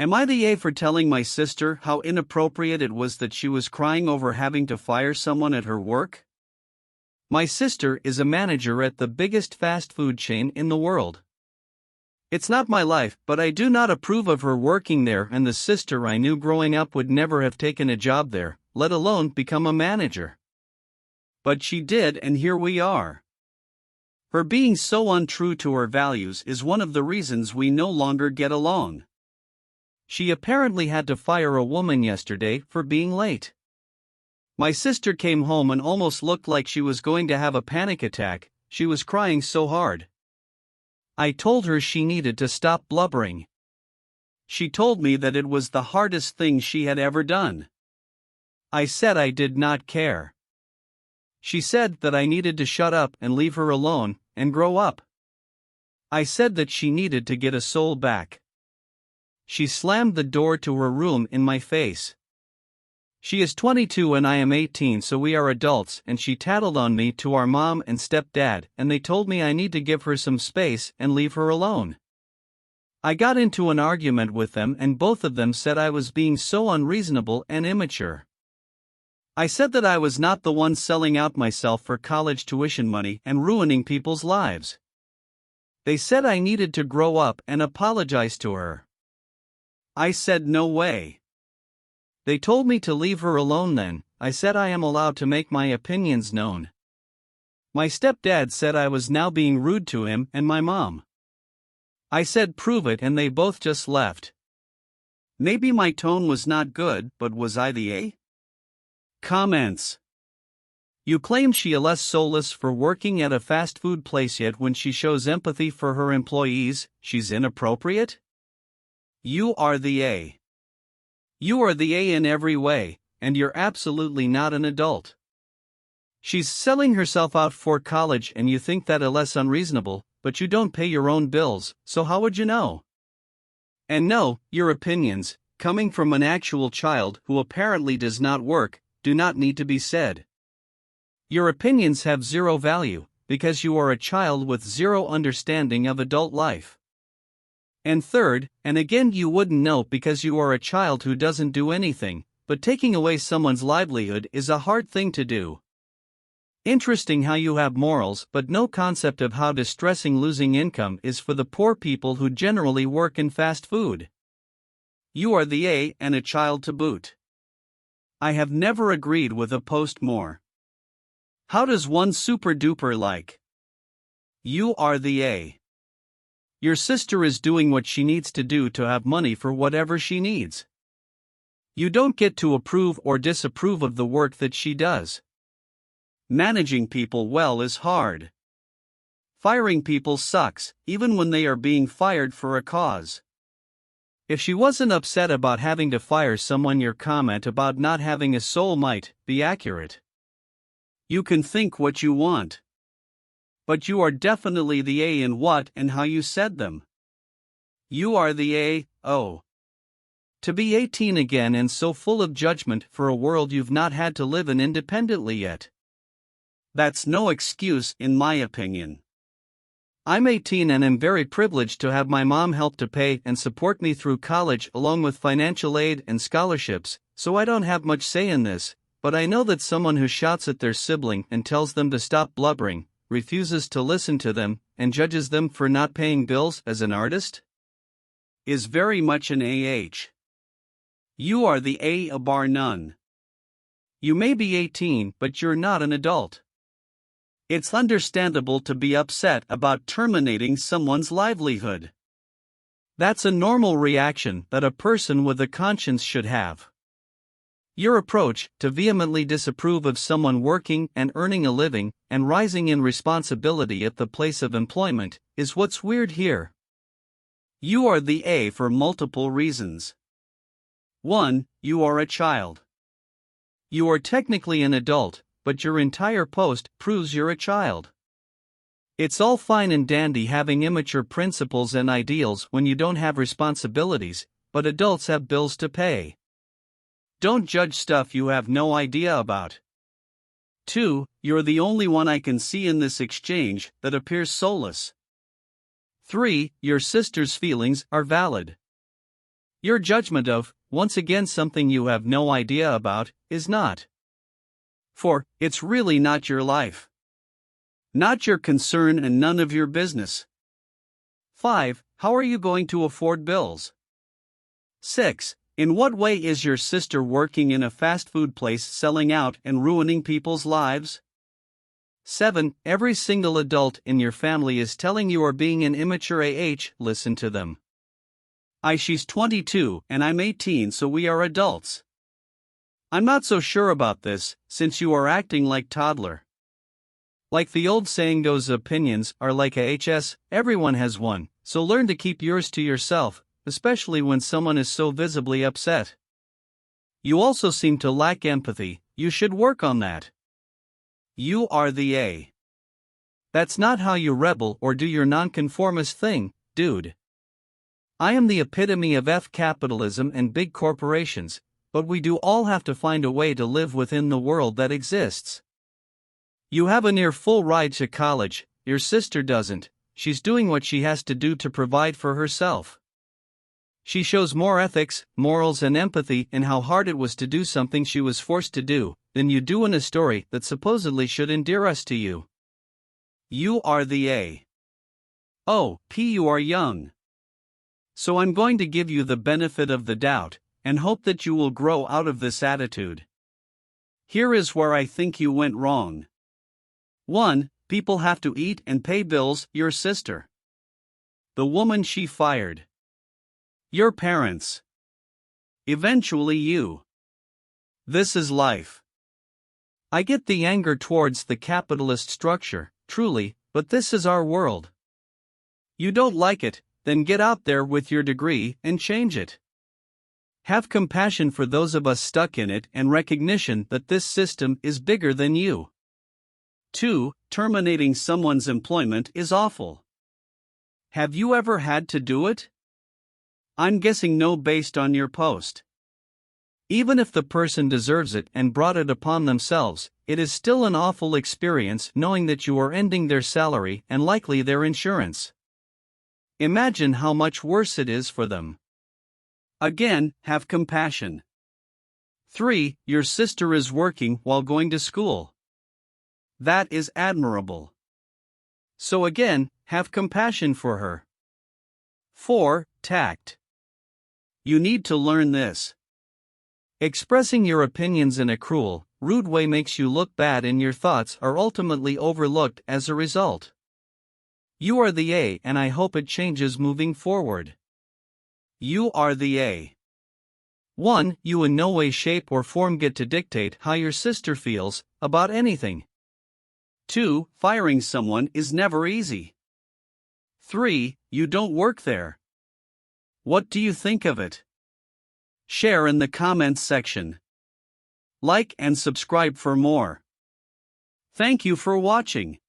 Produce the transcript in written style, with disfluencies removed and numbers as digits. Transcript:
Am I the A for telling my sister how inappropriate it was that she was crying over having to fire someone at her work? My sister is a manager at the biggest fast food chain in the world. It's not my life, but I do not approve of her working there, and the sister I knew growing up would never have taken a job there, let alone become a manager. But she did, and here we are. Her being so untrue to her values is one of the reasons we no longer get along. She apparently had to fire a woman yesterday for being late. My sister came home and almost looked like she was going to have a panic attack, she was crying so hard. I told her she needed to stop blubbering. She told me that it was the hardest thing she had ever done. I said I did not care. She said that I needed to shut up and leave her alone, and grow up. I said that she needed to get a soul back. She slammed the door to her room in my face. She is 22 and I am 18, so we are adults, and she tattled on me to our mom and stepdad, and they told me I need to give her some space and leave her alone. I got into an argument with them and both of them said I was being so unreasonable and immature. I said that I was not the one selling out myself for college tuition money and ruining people's lives. They said I needed to grow up and apologize to her. I said no way. They told me to leave her alone then. I said I am allowed to make my opinions known. My stepdad said I was now being rude to him and my mom. I said prove it and they both just left. Maybe my tone was not good, but was I the A? Comments. You claim she is less soulless for working at a fast food place, yet when she shows empathy for her employees, she's inappropriate? You are the A. You are the A in every way, and you're absolutely not an adult. She's selling herself out for college and you think that is less unreasonable, but you don't pay your own bills, so how would you know? And no, your opinions, coming from an actual child who apparently does not work, do not need to be said. Your opinions have zero value, because you are a child with zero understanding of adult life. And third, and again you wouldn't know because you are a child who doesn't do anything, but taking away someone's livelihood is a hard thing to do. Interesting how you have morals but no concept of how distressing losing income is for the poor people who generally work in fast food. You are the A and a child to boot. I have never agreed with a post more. How does one super duper like? You are the A. Your sister is doing what she needs to do to have money for whatever she needs. You don't get to approve or disapprove of the work that she does. Managing people well is hard. Firing people sucks, even when they are being fired for a cause. If she wasn't upset about having to fire someone, your comment about not having a soul might be accurate. You can think what you want. But you are definitely the A in what and how you said them. You are the A, oh. To be 18 again and so full of judgment for a world you've not had to live in independently yet. That's no excuse in my opinion. I'm 18 and am very privileged to have my mom help to pay and support me through college along with financial aid and scholarships, so I don't have much say in this, but I know that someone who shouts at their sibling and tells them to stop blubbering, refuses to listen to them, and judges them for not paying bills as an artist, is very much an AH. You are the A bar none. You may be 18, but you're not an adult. It's understandable to be upset about terminating someone's livelihood. That's a normal reaction that a person with a conscience should have. Your approach, to vehemently disapprove of someone working and earning a living and rising in responsibility at the place of employment, is what's weird here. You are the A for multiple reasons. 1. You are a child. You are technically an adult, but your entire post proves you're a child. It's all fine and dandy having immature principles and ideals when you don't have responsibilities, but adults have bills to pay. Don't judge stuff you have no idea about. 2. You're the only one I can see in this exchange that appears soulless. 3. Your sister's feelings are valid. Your judgment of, once again something you have no idea about, is not. 4. It's really not your life. Not your concern and none of your business. 5. How are you going to afford bills? 6. In what way is your sister working in a fast food place selling out and ruining people's lives? 7. Every single adult in your family is telling you are being an immature listen to them. She's 22 and I'm 18, so we are adults. I'm not so sure about this, since you are acting like toddler. Like the old saying goes, opinions are like everyone has one, so learn to keep yours to yourself, especially when someone is so visibly upset. You also seem to lack empathy, you should work on that. You are the A. That's not how you rebel or do your nonconformist thing, dude. I am the epitome of capitalism and big corporations, but we do all have to find a way to live within the world that exists. You have a near full ride to college, your sister doesn't, she's doing what she has to do to provide for herself. She shows more ethics, morals and empathy in how hard it was to do something she was forced to do, than you do in a story that supposedly should endear us to you. You are the A. Oh, you are young. So I'm going to give you the benefit of the doubt, and hope that you will grow out of this attitude. Here is where I think you went wrong. 1. People have to eat and pay bills, your sister. The woman she fired. Your parents. Eventually you. This is life. I get the anger towards the capitalist structure, truly, but this is our world. You don't like it, then get out there with your degree and change it. Have compassion for those of us stuck in it and recognition that this system is bigger than you. 2. Terminating someone's employment is awful. Have you ever had to do it? I'm guessing no, based on your post. Even if the person deserves it and brought it upon themselves, it is still an awful experience knowing that you are ending their salary and likely their insurance. Imagine how much worse it is for them. Again, have compassion. 3. Your sister is working while going to school. That is admirable. So again, have compassion for her. 4. Tact. You need to learn this. Expressing your opinions in a cruel, rude way makes you look bad and your thoughts are ultimately overlooked as a result. You are the A and I hope it changes moving forward. You are the A. 1. You in no way, shape or form get to dictate how your sister feels about anything. 2. Firing someone is never easy. 3. You don't work there. What do you think of it? Share in the comments section. Like and subscribe for more. Thank you for watching.